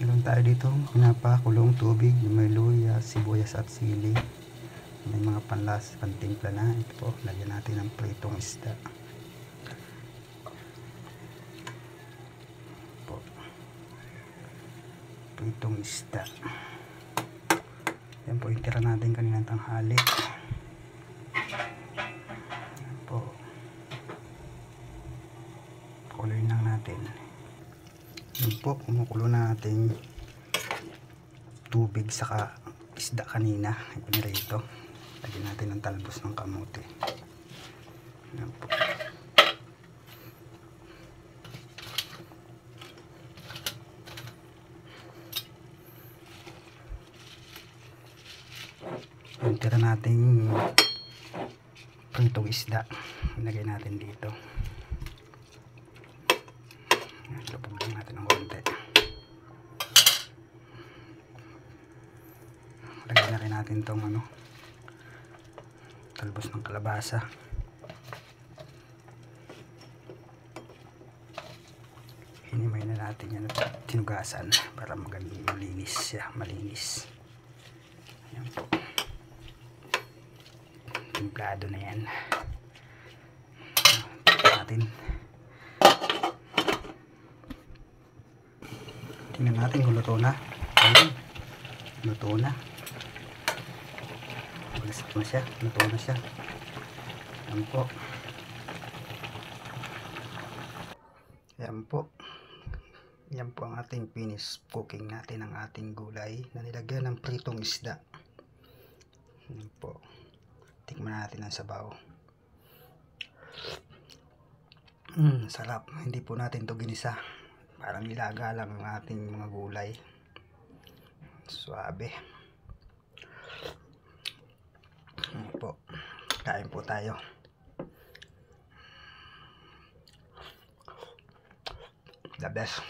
Meron tayo dito pinapakulong tubig, may luya, sibuyas at sili. May mga panlas, pantimpla na. Ito po, lagyan natin ng pritong isda. Po. Pritong isda. Yan po yung tira natin kaninang tanghali. Yan po. Kuloyin lang natin. Yan po, kumukulo na natin tubig saka isda kanina. Ipinirito. Lagyan natin ng talbos ng kamote. Yan po. Yung tira nating pritong isda, ilagay natin dito. Lupog lang natin ng konti. Lagyan na rin natin tong talbos ng kalabasa. Hinimay na natin yan at tinugasan para magandang malinis siya, malinis. Ayan po. Timplado na yan. Natin. Tingnan natin kung luto na. Ayun. Luto na. Malasap na siya. Luto na siya. Ayan po. Ayan po. Yan po ang ating finish cooking natin ng ating gulay na nilagyan ng pritong isda. Yan po. Tikman natin ang sabaw. Sarap. Hindi po natin to ginisa. Parang nilaga lang ang ating mga gulay. Suabe. Yan po. Kain po tayo. The best.